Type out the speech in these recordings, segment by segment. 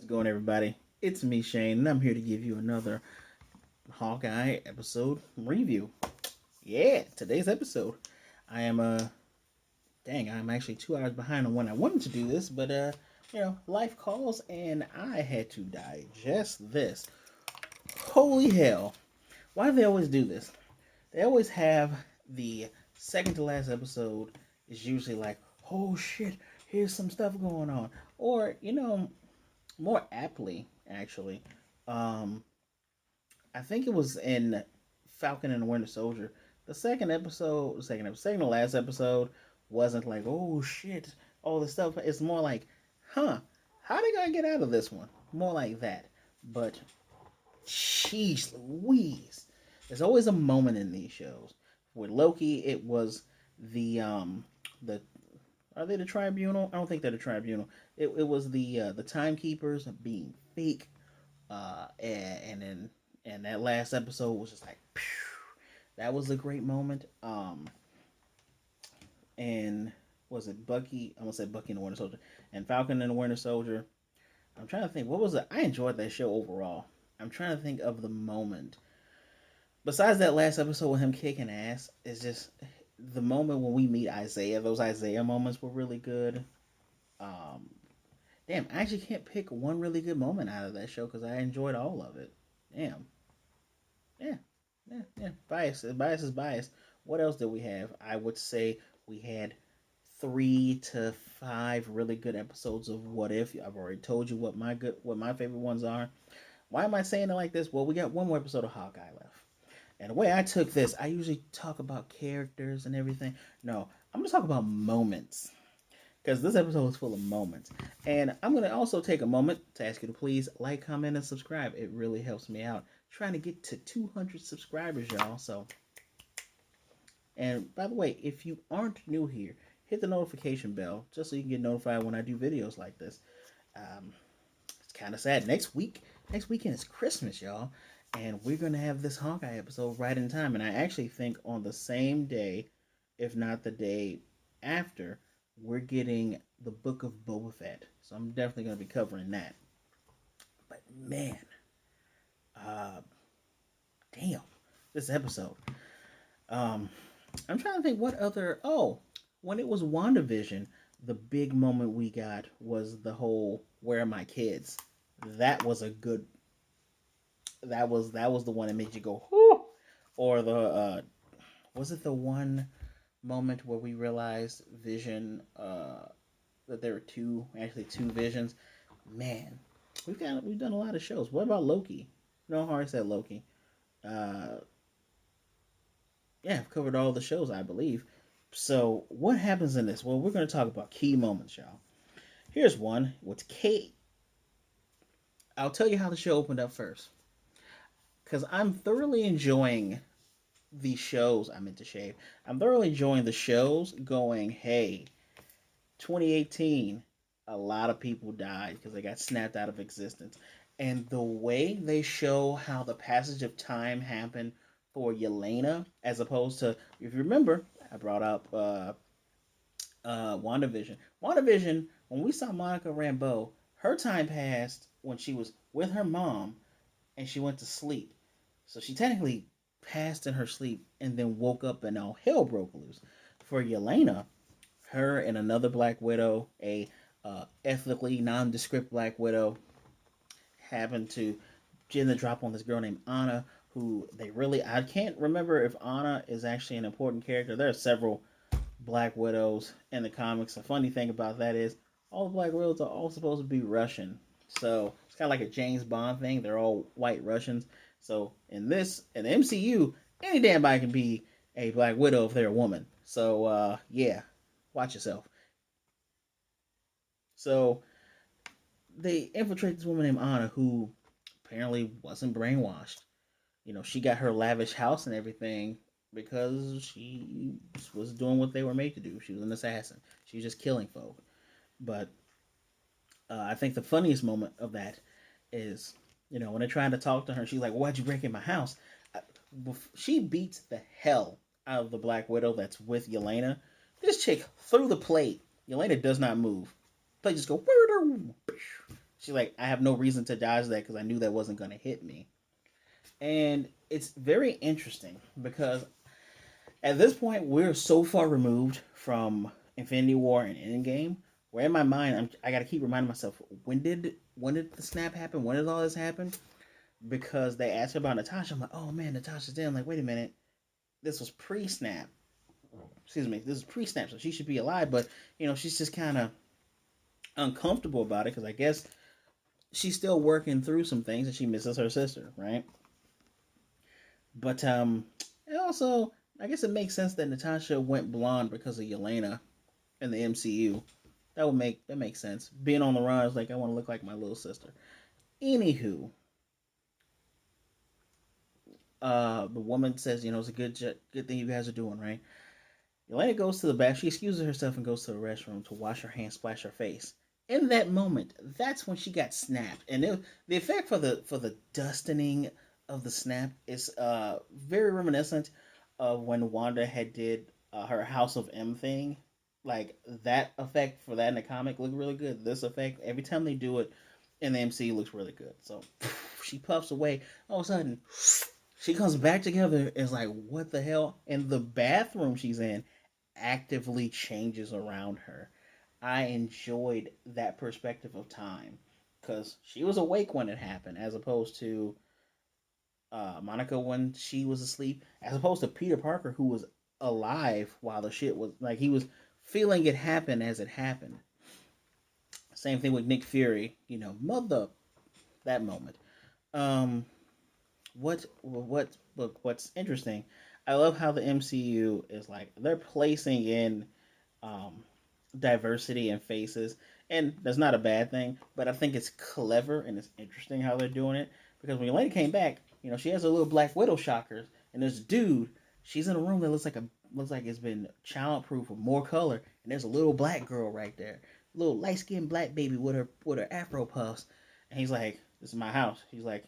going, everybody? It's me, Shane, and I'm here to give you another Hawkeye episode review. Yeah, today's episode. I am I'm actually 2 hours behind on when I wanted to do this, but life calls, and I had to digest this. Holy hell! Why do they always do this? They always have the second to last episode is usually like, oh shit, here's some stuff going on, or more aptly, actually. Um, I think it was in Falcon and the Winter Soldier. Second to last episode wasn't like, oh shit, all this stuff. It's more like, huh, how they gonna get out of this one? More like that. But, jeez Louise. There's always a moment in these shows. With Loki, it was the are they the tribunal? I don't think they're the tribunal. It was the timekeepers being fake, and that last episode was just like, phew, that was a great moment. And was it Bucky? I almost said Bucky and the Winter Soldier, and Falcon and the Winter Soldier. I'm trying to think. What was it? I enjoyed that show overall. I'm trying to think of the moment. Besides that last episode with him kicking ass, is just the moment when we meet Isaiah. Those Isaiah moments were really good. Um, Damn, I actually can't pick one really good moment out of that show because I enjoyed all of it. Damn. Yeah. Yeah. Bias. Bias is bias. What else did we have? I would say we had 3 to 5 really good episodes of What If. I've already told you what my favorite ones are. Why am I saying it like this? Well, we got one more episode of Hawkeye left. And the way I took this, I usually talk about characters and everything. No, I'm gonna talk about moments because this episode is full of moments. And I'm going to also take a moment to ask you to please like, comment, and subscribe. It really helps me out. Trying to get to 200 subscribers, y'all. So, and by the way, if you aren't new here, hit the notification bell just so you can get notified when I do videos like this. Um, it's kind of sad. Next weekend is Christmas, y'all. And we're going to have this Hawkeye episode right in time. And I actually think on the same day, if not the day after, we're getting the Book of Boba Fett. So I'm definitely going to be covering that. But man, uh, damn, this episode. Um, I'm trying to think what other. Oh, when it was WandaVision, the big moment we got was the whole "Where are my kids?" That was a good. That was the one that made you go whoo, or the was it the one moment where we realized Vision that there were two visions. Man, we've done a lot of shows. What about Loki? No, I already said Loki. Uh, yeah, I've covered all the shows, I believe. So what happens in this? Well, we're going to talk about key moments, y'all. Here's one with Kate. I'll tell you how the show opened up first, because I'm thoroughly enjoying these shows. I meant to shave. I'm thoroughly enjoying the shows. Going, hey, 2018, a lot of people died because they got snapped out of existence. And the way they show how the passage of time happened for Yelena, as opposed to, if you remember, I brought up WandaVision. WandaVision, when we saw Monica Rambeau, her time passed when she was with her mom and she went to sleep. So she technically passed in her sleep and then woke up and all hell broke loose. For Yelena, her and another Black Widow, a ethnically nondescript Black Widow, happened to gin the drop on this girl named Anna, who I can't remember if Anna is actually an important character. There are several Black Widows in the comics. The funny thing about that is all the Black Widows are all supposed to be Russian. So it's kind of like a James Bond thing. They're all white Russians. So in the MCU, any damn body can be a Black Widow if they're a woman. So yeah, watch yourself. So they infiltrate this woman named Anna who apparently wasn't brainwashed. She got her lavish house and everything because she was doing what they were made to do. She was an assassin. She was just killing folk. But I think the funniest moment of that is, when they're trying to talk to her, she's like, "Why'd you break in my house?" She beats the hell out of the Black Widow that's with Yelena. This chick threw the plate. Yelena does not move. Plate just go. She's like, I have no reason to dodge that because I knew that wasn't going to hit me. And it's very interesting because at this point, we're so far removed from Infinity War and Endgame, where in my mind, I got to keep reminding myself, when did the snap happen? When did all this happen? Because they asked about Natasha. I'm like, oh man, Natasha's dead. I'm like, wait a minute, this was pre-snap. Excuse me, this is pre-snap, so she should be alive. But she's just kind of uncomfortable about it because I guess she's still working through some things and she misses her sister, right? But and also, I guess it makes sense that Natasha went blonde because of Yelena in the MCU. That makes sense. Being on the run is like I want to look like my little sister. Anywho, the woman says, it's a good thing you guys are doing, right? Yelena goes to the bath. She excuses herself and goes to the restroom to wash her hands, splash her face. In that moment, that's when she got snapped, and the effect for the dustening of the snap is very reminiscent of when Wanda had did her House of M thing. Like that effect for that in the comic looked really good. This effect, every time they do it in the MCU, looks really good. So she puffs away. All of a sudden, she comes back together. It's like, what the hell? And the bathroom she's in actively changes around her. I enjoyed that perspective of time because she was awake when it happened, as opposed to Monica when she was asleep, as opposed to Peter Parker who was alive while the shit was like he was feeling it happen as it happened. Same thing with Nick Fury, mother that moment. Um, what's interesting? I love how the MCU is like they're placing in um, diversity and faces, and that's not a bad thing. But I think it's clever and it's interesting how they're doing it because when Elena came back, she has a little Black Widow shockers, and this dude, she's in a room that looks like it's been childproof with more color, and there's a little black girl right there, little light skinned black baby with her afro puffs, and he's like, "This is my house." He's like,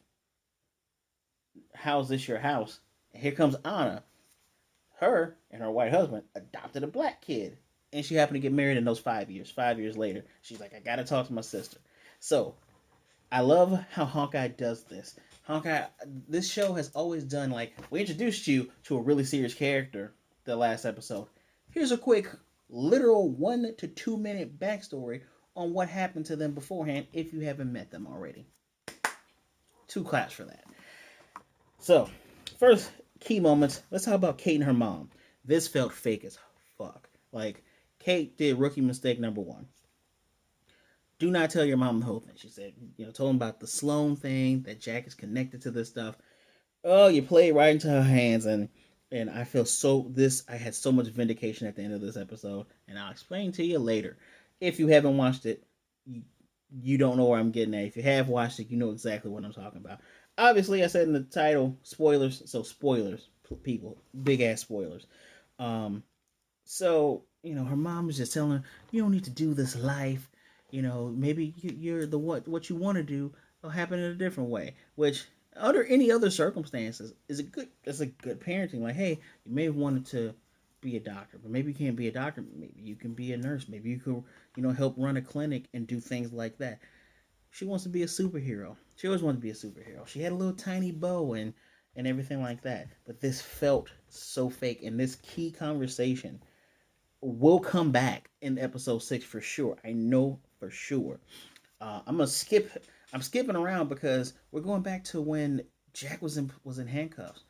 "How's this your house?" And here comes Anna. Her and her white husband adopted a black kid, and she happened to get married in those 5 years. 5 years later, she's like, I gotta talk to my sister. So I love how Hawkeye does this. Hawkeye, this show has always done like we introduced you to a really serious character the last episode. Here's a quick, literal 1 to 2 minute backstory on what happened to them beforehand if you haven't met them already. 2 claps for that. So, first key moments. Let's talk about Kate and her mom. This felt fake as fuck. Like, Kate did rookie mistake number one. Do not tell your mom the whole thing. She said, told him about the Sloan thing, that Jack is connected to this stuff. Oh, you played right into her hands, and I feel I had so much vindication at the end of this episode, and I'll explain to you later. If you haven't watched it, you don't know where I'm getting at. If you have watched it, you know exactly what I'm talking about. Obviously, I said in the title, spoilers. So spoilers, people, big ass spoilers. So her mom was just telling her, you don't need to do this life. Maybe you're the what you want to do will happen in a different way. Which under any other circumstances is a good. It's a good parenting. Like, hey, you may have wanted to be a doctor, but maybe you can't be a doctor. Maybe you can be a nurse. Maybe you could, help run a clinic and do things like that. She wants to be a superhero. She always wanted to be a superhero. She had a little tiny bow and everything like that. But this felt so fake. And this key conversation will come back in episode 6 for sure. I know for sure. I'm skipping around because we're going back to when Jack was in handcuffs,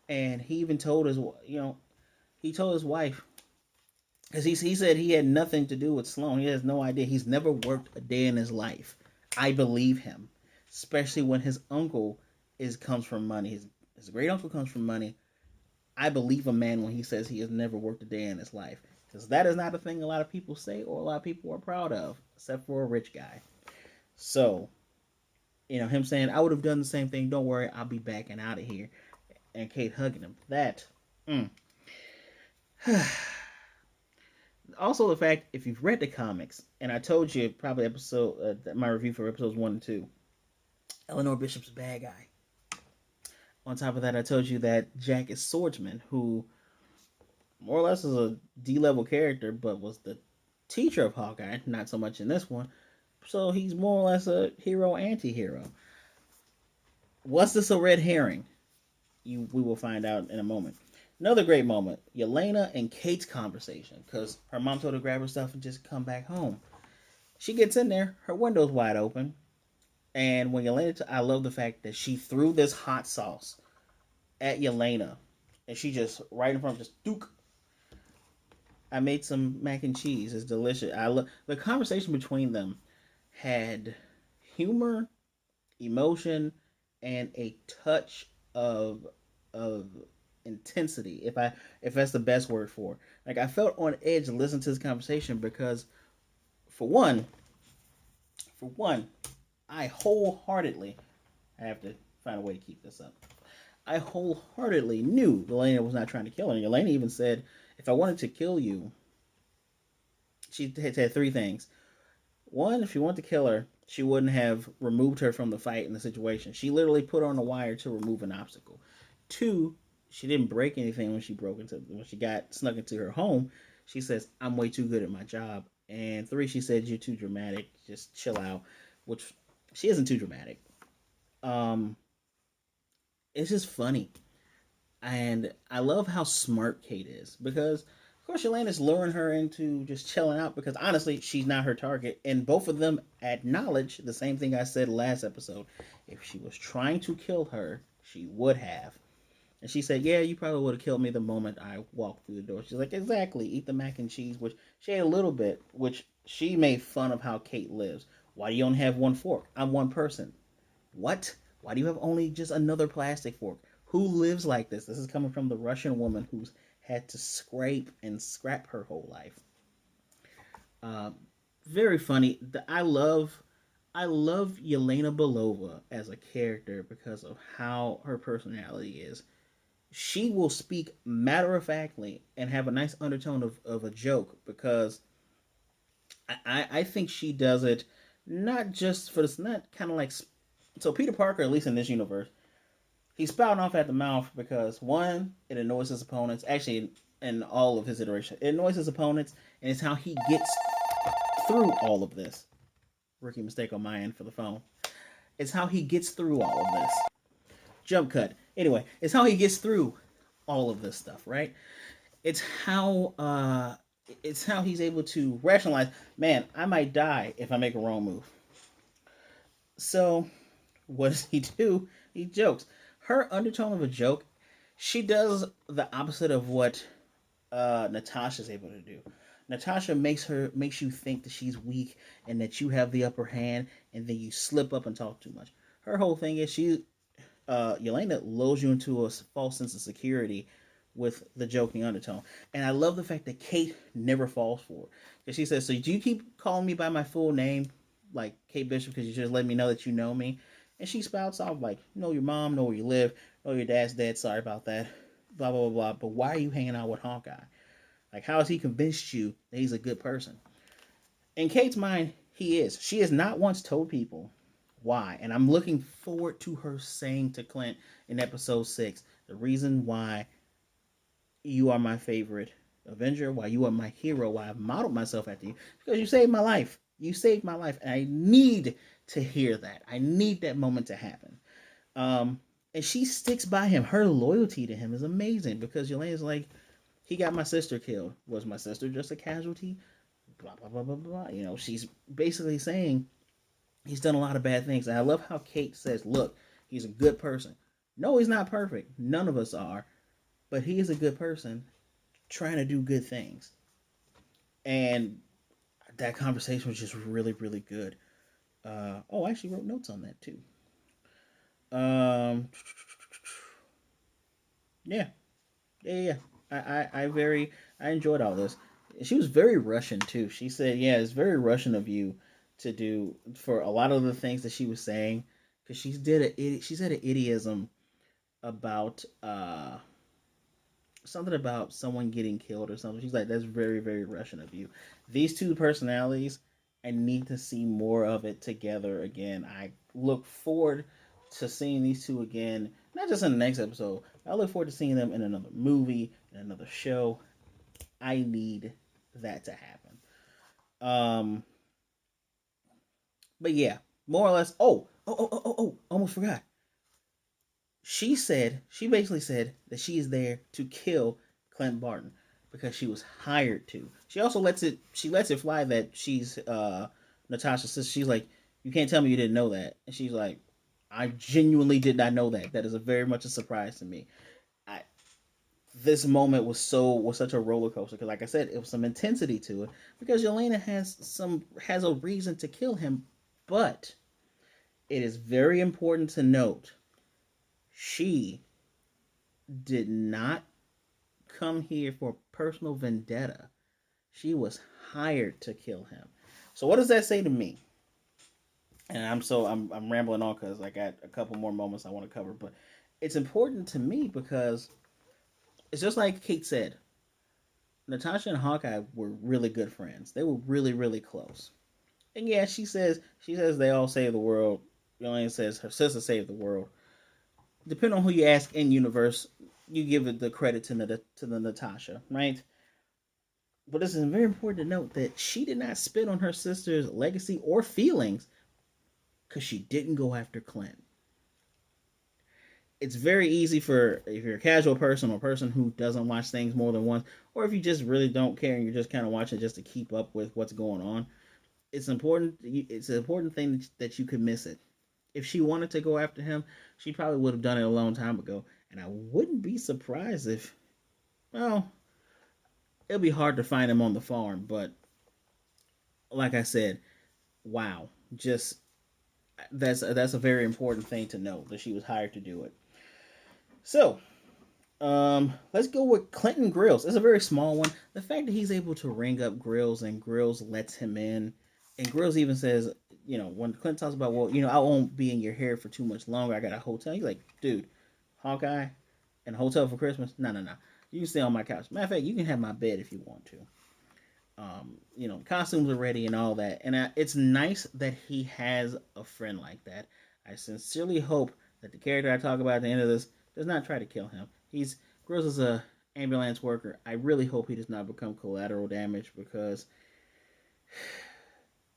and he even told he told his wife, because he said he had nothing to do with Sloan. He has no idea. He's never worked a day in his life. I believe him, especially when his uncle comes from money. His great uncle comes from money. I believe a man when he says he has never worked a day in his life, because that is not a thing a lot of people say or a lot of people are proud of, except for a rich guy. So, him saying, I would have done the same thing. Don't worry, I'll be back and out of here. And Kate hugging him. That. Also, the fact, if you've read the comics, and I told you probably my review for episodes 1 and 2, Eleanor Bishop's a bad guy. On top of that, I told you that Jack is Swordsman, who more or less is a D-level character, but was the teacher of Hawkeye, not so much in this one. So he's more or less a hero anti-hero. Was this a red herring? We will find out in a moment. Another great moment, Yelena and Kate's conversation, because her mom told her to grab her stuff and just come back home. She gets in there, her window's wide open, and when Yelena, I love the fact that she threw this hot sauce at Yelena, and she just right in front of just duke. I made some mac and cheese. It's delicious. I love the conversation between them had humor, emotion, and a touch of intensity. If that's the best word for it. Like I felt on edge listening to this conversation because for one, for one, I wholeheartedly I have to find a way to keep this up. I wholeheartedly knew Elena was not trying to kill her. And Elena even said, if I wanted to kill you, she had said three things. One, if she wanted to kill her, she wouldn't have removed her from the fight in the situation. She literally put her on the wire to remove an obstacle. Two, she didn't break anything when she got snuck into her home. She says, I'm way too good at my job. And three, she said, you're too dramatic. Just chill out. Which she isn't too dramatic. Um, it's just funny. And I love how smart Kate is because, of course, Yelena's luring her into just chilling out because honestly, she's not her target. And both of them acknowledge the same thing I said last episode. If she was trying to kill her, she would have. And she said, yeah, you probably would have killed me the moment I walked through the door. She's like, exactly. Eat the mac and cheese, which she ate a little bit, which she made fun of how Kate lives. Why do you only have one fork? I'm one person. What? Why do you have only just another plastic fork? Who lives like this? This is coming from the Russian woman who's had to scrape and scrap her whole life. Uh, Very funny. I love Yelena Belova as a character because of how her personality is. She will speak matter of factly and have a nice undertone of a joke because I think she does it not just for this, not kind of like. So Peter Parker, at least in this universe, he's spouting off at the mouth because one, it annoys his opponents. Actually, in all of his iterations, it annoys his opponents, and it's how he gets through all of this. Rookie mistake on my end for the phone. It's how he gets through all of this. Jump cut. Anyway, it's how he gets through all of this stuff, right? It's how it's how he's able to rationalize. Man, I might die if I make a wrong move. So, what does he do? He jokes. Her undertone of a joke, she does the opposite of what Natasha's able to do. Natasha makes you think that she's weak and that you have the upper hand, and then you slip up and talk too much. Her whole thing is Yelena lulls you into a false sense of security with the joking undertone, and I love the fact that Kate never falls for it because she says, "So do you keep calling me by my full name, like Kate Bishop, because you just let me know that you know me?" And she spouts off like, "Know your mom, know where you live, know your dad's dead. Sorry about that." Blah blah blah blah. But why are you hanging out with Hawkeye? Like, how has he convinced you that he's a good person? In Kate's mind, he is. She has not once told people why. And I'm looking forward to her saying to Clint in episode 6 the reason why you are my favorite Avenger, why you are my hero, why I've modeled myself after you, because you saved my life. You saved my life. And I need to hear that. I need that moment to happen. And she sticks by him. Her loyalty to him is amazing because Yelena's like, he got my sister killed. Was my sister just a casualty? Blah blah blah blah blah. You know, she's basically saying he's done a lot of bad things. And I love how Kate says, "Look, he's a good person. No, he's not perfect. None of us are, but he is a good person trying to do good things." And that conversation was just really really good. I actually wrote notes on that too. Um, yeah, yeah. I enjoyed all this. She was very Russian too. She said, "Yeah, it's very Russian of you to do for a lot of the things that she was saying." Because she said an idiom about something about someone getting killed or something. She's like, "That's very very Russian of you." These two personalities, I need to see more of it together again. I look forward to seeing these two again, not just in the next episode. I look forward to seeing them in another movie, in another show. I need that to happen. Um, But yeah, more or less. Oh, almost forgot. She basically said that she is there to kill Clint Barton because she was hired to. She also lets it fly that she's Natasha's sister. She's like, you can't tell me you didn't know that. And she's like, I genuinely did not know that. That is a very much a surprise to me. I This moment was such a roller coaster because, like I said, it was some intensity to it because Yelena has a reason to kill him, but it is very important to note she did not come here for personal vendetta. She was hired to kill him. So what does that say to me? And I'm rambling on because I got a couple more moments I want to cover, but it's important to me because it's just like Kate said. Natasha and Hawkeye were really good friends. They were really, really close. And yeah, she says they all save the world. Yelena says her sister saved the world. Depending on who you ask in universe, you give it the credit to the Natasha, right? But this is very important to note that she did not spit on her sister's legacy or feelings because she didn't go after Clint. It's very easy for if you're a casual person or a person who doesn't watch things more than once, or if you just really don't care and you're just kind of watching just to keep up with what's going on. It's important. It's an important thing that you could miss it. If she wanted to go after him, she probably would have done it a long time ago. And I wouldn't be surprised if, well, it'll be hard to find him on the farm. But like I said, wow, just that's a very important thing to know that she was hired to do it. So, let's go with Clinton Grills. It's a very small one. The fact that he's able to ring up Grills and Grills lets him in, and Grills even says, when Clint talks about, well, I won't be in your hair for too much longer. I got a hotel. He's like, dude, Hawkeye, and a hotel for Christmas? No, no, no. You can stay on my couch. Matter of fact, you can have my bed if you want to. Costumes are ready and all that. And it's nice that he has a friend like that. I sincerely hope that the character I talk about at the end of this does not try to kill him. He's Grills is a ambulance worker. I really hope he does not become collateral damage because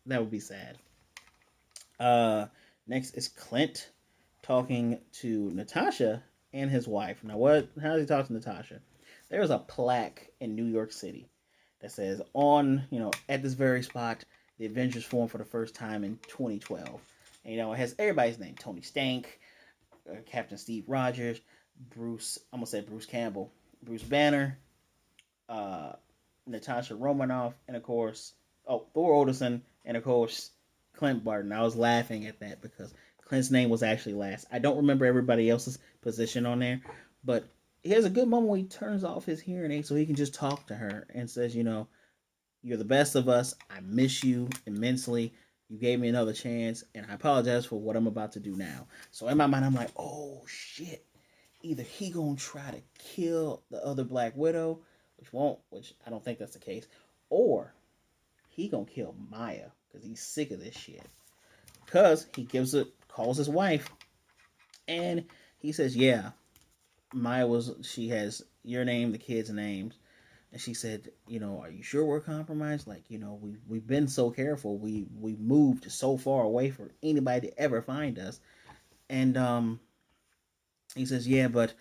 that would be sad. Uh, Next is Clint talking to Natasha and his wife. Now, how does he talk to Natasha? There's a plaque in New York City that says, at this very spot, the Avengers formed for the first time in 2012. And, it has everybody's name: Tony Stank, Captain Steve Rogers, I'm going to say Bruce Campbell, Bruce Banner, uh, Natasha Romanoff, and of course, Thor Odinson, and of course, Clint Barton. I was laughing at that because Clint's name was actually last. I don't remember everybody else's position on there, but he has a good moment where he turns off his hearing aid so he can just talk to her and says, you're the best of us. I miss you immensely. You gave me another chance, and I apologize for what I'm about to do now. So in my mind, I'm like, oh shit. Either he gonna try to kill the other Black Widow, which I don't think that's the case, or he gonna kill Maya because he's sick of this shit. Because he calls his wife, and he says, yeah, she has your name, the kids' names. And she said, are you sure we're compromised? Like, we've been so careful. We moved so far away for anybody to ever find us. And he says, yeah, but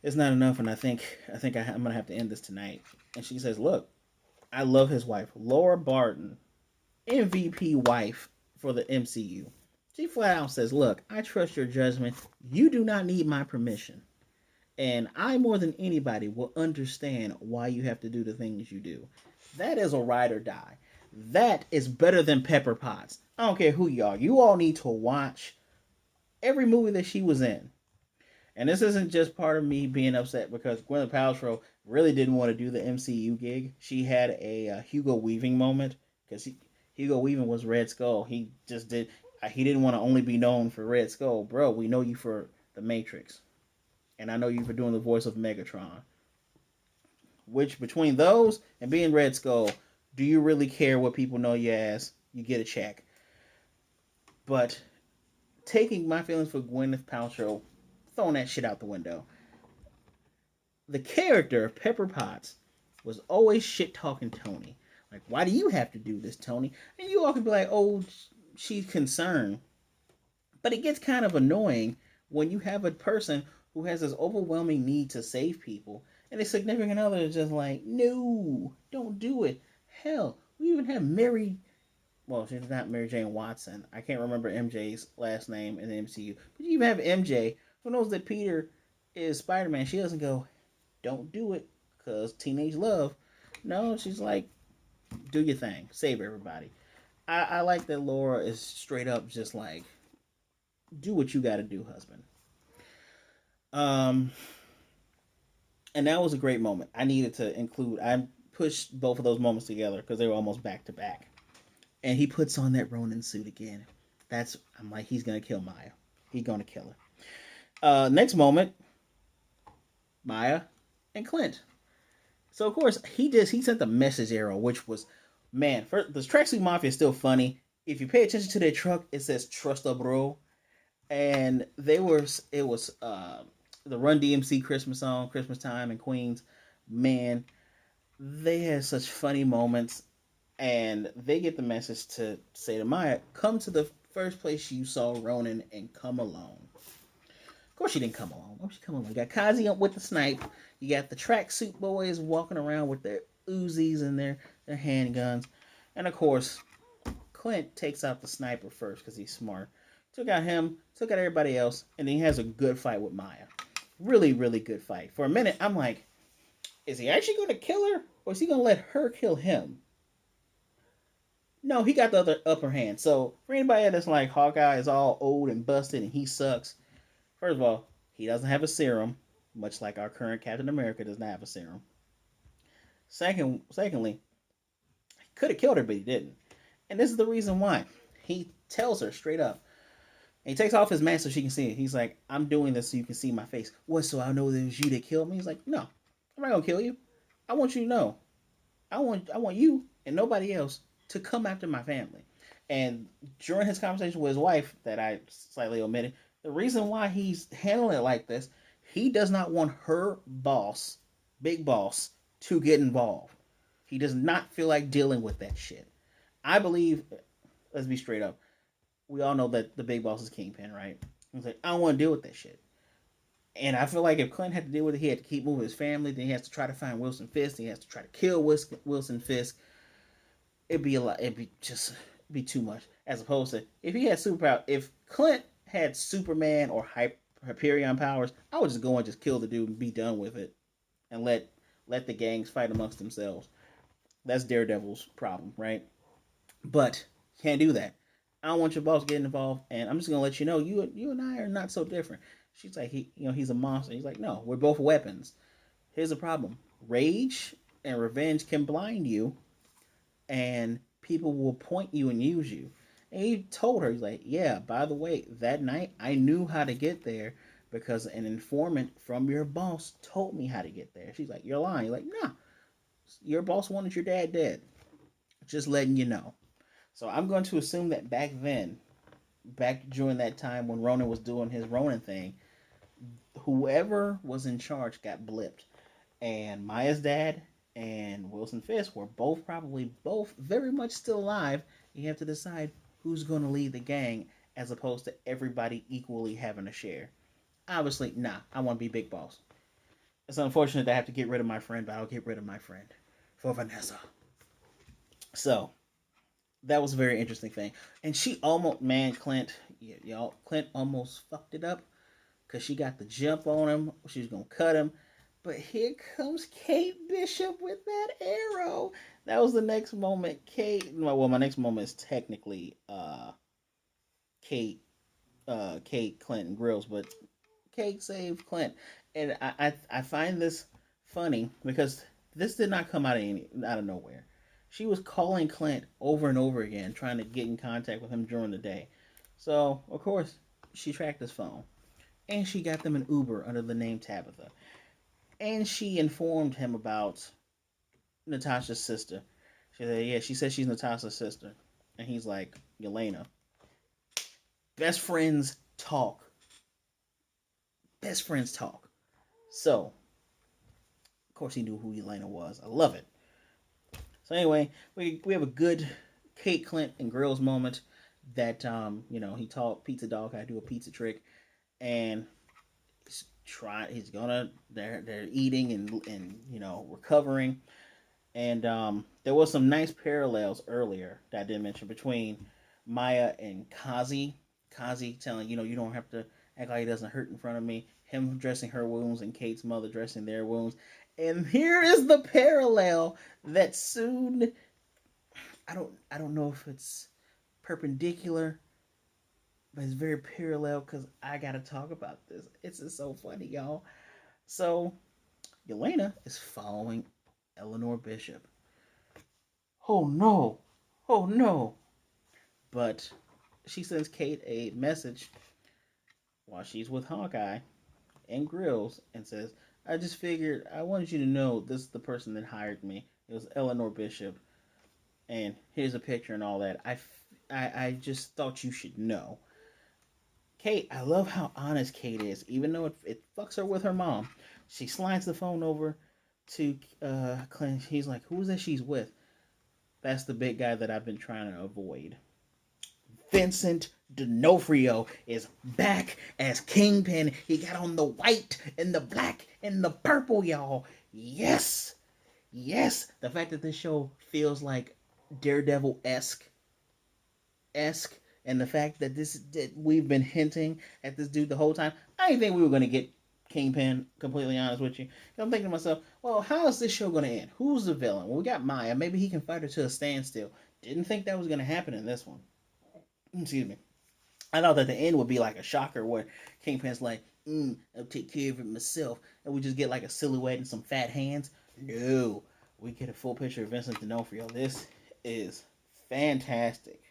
it's not enough. And I'm gonna have to end this tonight. And she says, look, I love his wife, Laura Barton, MVP wife for the MCU. She flat out says, look, I trust your judgment. You do not need my permission. And I, more than anybody, will understand why you have to do the things you do. That is a ride or die. That is better than Pepper Potts. I don't care who you are. You all need to watch every movie that she was in. And this isn't just part of me being upset because Gwyneth Paltrow really didn't want to do the MCU gig. She had a Hugo Weaving moment because Hugo Weaving was Red Skull. He just did. He didn't want to only be known for Red Skull, bro. We know you for The Matrix, and I know you for doing the voice of Megatron. Which between those and being Red Skull, do you really care what people know you as? You get a check. But taking my feelings for Gwyneth Paltrow, throwing that shit out the window. The character of Pepper Potts was always shit talking Tony. Like, why do you have to do this, Tony? And you all could be like, oh, she's concerned. But it gets kind of annoying when you have a person who has this overwhelming need to save people, and a significant other is just like, no, don't do it. Hell, we even have Mary. Well, she's not Mary Jane Watson. I can't remember MJ's last name in the MCU. But you even have MJ, who knows that Peter is Spider Man. She doesn't go, don't do it, because teenage love. No, she's like, do your thing. Save everybody. I like that Laura is straight up just like, do what you got to do, husband. Um, and that was a great moment. I needed to include. I pushed both of those moments together because they were almost back to back. And he puts on that Ronin suit again. I'm like, he's gonna kill Maya. He's gonna kill her. Next moment, Maya and Clint. So of course he sent the message arrow, which was, man, the Tracksuit Mafia is still funny. If you pay attention to their truck, it says "Trust a Bro," and it was the Run DMC Christmas song, Christmas Time in Queens. Man, they had such funny moments, and they get the message to say to Maya, come to the first place you saw Ronin and come alone. Of course she didn't come alone. Why would she come alone? You got Kazi up with the snipe. You got the tracksuit boys walking around with their Uzis and their handguns. And of course, Clint takes out the sniper first because he's smart. Took out him, took out everybody else, and then he has a good fight with Maya. Really, really good fight. For a minute, I'm like, is he actually going to kill her? Or is he going to let her kill him? No, he got the other upper hand. So for anybody that's like Hawkeye is all old and busted and he sucks, first of all, he doesn't have a serum, much like our current Captain America does not have a serum. Secondly, he could have killed her, but he didn't. And this is the reason why. He tells her straight up. And he takes off his mask so she can see it. He's like, I'm doing this so you can see my face. What, so I know that it was you that killed me? He's like, no, I'm not gonna kill you. I want you to know. I want you and nobody else to come after my family. And during his conversation with his wife, that I slightly omitted, the reason why he's handling it like this, he does not want her boss, big boss, to get involved. He does not feel like dealing with that shit. I believe, let's be straight up, we all know that the big boss is Kingpin, right? He's like, I don't want to deal with that shit. And I feel like if Clint had to deal with it, he had to keep moving his family. Then he has to try to find Wilson Fisk. He has to try to kill Wilson Fisk. It'd be a lot. It'd be too much. As opposed to if he had superpower. If Clint had Superman or Hyperion powers, I would just go and just kill the dude and be done with it, and let the gangs fight amongst themselves. That's Daredevil's problem, right? But can't do that. I don't want your boss getting involved, and I'm just gonna let you know you and I are not so different. She's like, he's a monster. He's like, no, we're both weapons. Here's the problem: rage and revenge can blind you, and people will point you and use you. And he told her, he's like, yeah, by the way, that night I knew how to get there because an informant from your boss told me how to get there. She's like, you're lying. You're like, nah, your boss wanted your dad dead. Just letting you know. So I'm going to assume that back then, back during that time when Ronin was doing his Ronin thing, whoever was in charge got blipped. And Maya's dad and Wilson Fisk were both very much still alive. You have to decide who's going to lead the gang as opposed to everybody equally having a share. Obviously, nah, I want to be big boss. It's unfortunate that I have to get rid of my friend, but I'll get rid of my friend for Vanessa. So, that was a very interesting thing. And she almost, man, Clint almost fucked it up because she got the jump on him. She's going to cut him. But here comes Kate Bishop with that arrow. That was the next moment. My next moment is technically Kate, Kate Clinton Grills, but Kate saved Clint, and I find this funny because this did not come out of nowhere. She was calling Clint over and over again, trying to get in contact with him during the day. So of course she tracked his phone, and she got them an Uber under the name Tabitha, and she informed him about Natasha's sister. She said, yeah, she said she's Natasha's sister. And he's like, Yelena. Best friends talk. Best friends talk. So, of course he knew who Yelena was. I love it. So anyway, we have a good Kate, Clint, and Grills moment. that he taught Pizza Dog how to do a pizza trick, and he's gonna they're eating and recovering, and there was some nice parallels earlier that I didn't mention between Maya and Kazi. Kazi telling you don't have to act like it doesn't hurt in front of me. Him dressing her wounds and Kate's mother dressing their wounds. And here is the parallel that soon I don't know if it's perpendicular, but it's very parallel because I gotta talk about this. It's just so funny, y'all. So Yelena is following Eleanor Bishop. Oh no! Oh no! But she sends Kate a message while she's with Hawkeye and Grills and says, I just figured I wanted you to know this is the person that hired me. It was Eleanor Bishop. And here's a picture and all that. I just thought you should know. Kate, I love how honest Kate is, even though it fucks her with her mom. She slides the phone over to Clint. He's like, who's that she's with? That's the big guy that I've been trying to avoid. Vincent D'Onofrio is back as Kingpin. He got on the white and the black and the purple, y'all. Yes. Yes. The fact that this show feels like Daredevil-esque, and the fact that we've been hinting at this dude the whole time. I didn't think we were going to get Kingpin, completely honest with you. I'm thinking to myself, well, how is this show going to end? Who's the villain? Well, we got Maya. Maybe he can fight her to a standstill. Didn't think that was going to happen in this one. Excuse me. I thought that the end would be like a shocker where Kingpin's like, I'll take care of it myself. And we just get like a silhouette and some fat hands. No. We get a full picture of Vincent D'Onofrio. This is fantastic.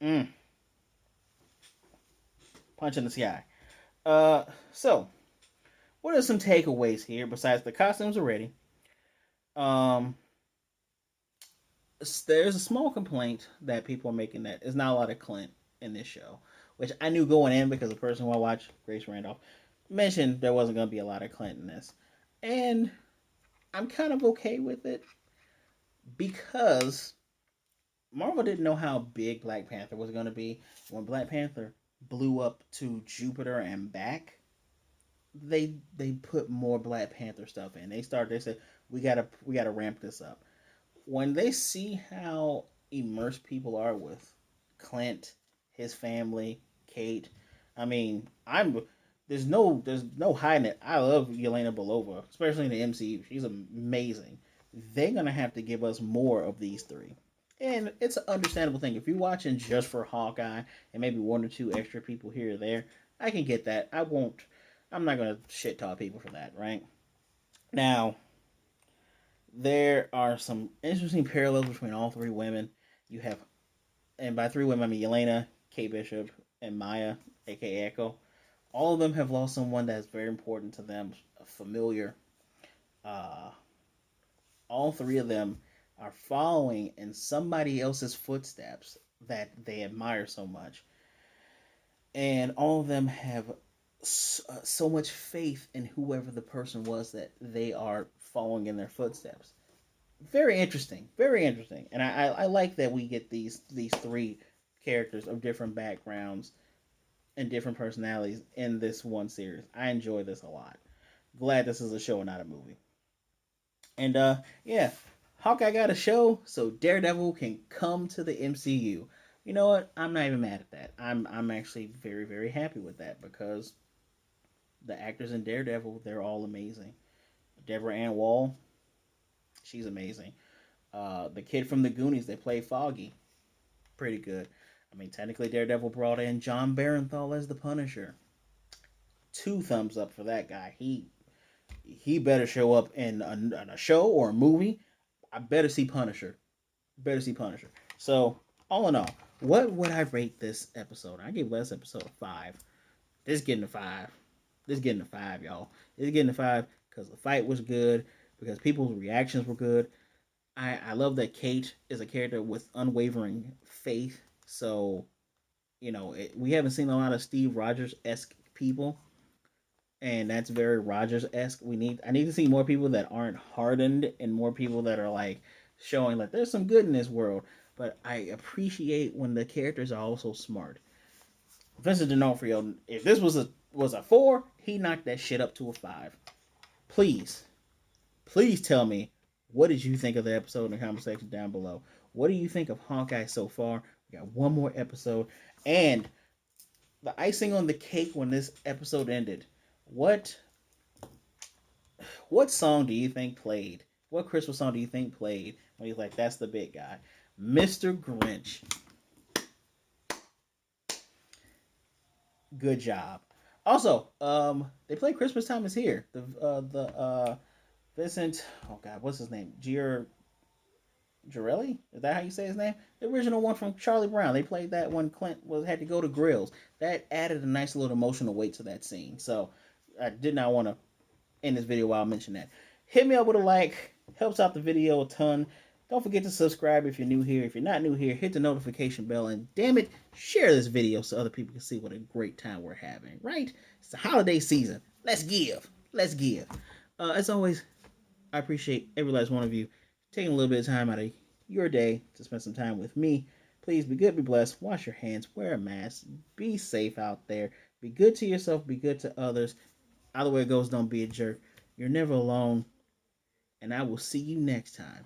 Mm. Punch in the sky. So, what are some takeaways here besides the costumes already? Um, there's a small complaint that people are making that there's not a lot of Clint in this show, which I knew going in because the person who I watched, Grace Randolph, mentioned there wasn't going to be a lot of Clint in this. And I'm kind of okay with it because Marvel didn't know how big Black Panther was going to be. When Black Panther blew up to Jupiter and back, they put more Black Panther stuff in. They said we gotta ramp this up. When they see how immersed people are with Clint, his family, Kate, I mean, there's no hiding it. I love Yelena Belova, especially in the MCU. She's amazing. They're gonna have to give us more of these three. And it's an understandable thing. If you're watching just for Hawkeye and maybe one or two extra people here or there, I can get that. I'm not gonna shit talk people for that, right? Now, there are some interesting parallels between all three women. You have, and by three women I mean Yelena, Kate Bishop, and Maya, aka Echo. All of them have lost someone that is very important to them, a familiar. Uh, all three of them are following in somebody else's footsteps that they admire so much, and all of them have so much faith in whoever the person was that they are following in their footsteps. Very interesting, very interesting, and I like that we get these three characters of different backgrounds and different personalities in this one series. I enjoy this a lot. Glad this is a show and not a movie. And yeah, Hawkeye got a show, so Daredevil can come to the MCU. You know what? I'm not even mad at that. I'm actually very very happy with that because the actors in Daredevil they're all amazing. Deborah Ann Wall, she's amazing. The kid from the Goonies they play Foggy, pretty good. I mean, technically Daredevil brought in John Barenthal as the Punisher. Two thumbs up for that guy. He better show up in a show or a movie. I better see Punisher. Better see Punisher. So all in all, what would I rate this episode? I gave last episode a 5. This is getting a 5. This is getting a 5, y'all. This is getting a 5 because the fight was good, because people's reactions were good. I love that Kate is a character with unwavering faith. So, we haven't seen a lot of Steve Rogers esque people, and that's very Rogers esque. I need to see more people that aren't hardened, and more people that are like showing like there's some good in this world. but I appreciate when the characters are also smart. Vincent D'Onofrio, if this was a 4, he knocked that shit up to a 5. Please, please tell me, what did you think of the episode in the comment section down below? What do you think of Hawkeye so far? We got one more episode, and the icing on the cake when this episode ended. What what song do you think played? What Christmas song do you think played when he's like, "That's the big guy"? Mr. Grinch. Good job. Also, they play Christmas Time is Here. The Vincent, oh God, what's his name? Girelli? Is that how you say his name? The original one from Charlie Brown. They played that when Clint had to go to grills. That added a nice little emotional weight to that scene. So I did not want to end this video while I mention that. Hit me up with a like. Helps out the video a ton. Don't forget to subscribe if you're new here. If you're not new here, hit the notification bell. And damn it, share this video so other people can see what a great time we're having. Right? It's the holiday season. Let's give. Let's give. As always, I appreciate every last one of you taking a little bit of time out of your day to spend some time with me. Please be good, be blessed, wash your hands, wear a mask, be safe out there, be good to yourself, be good to others. Either way it goes, don't be a jerk. You're never alone, and I will see you next time.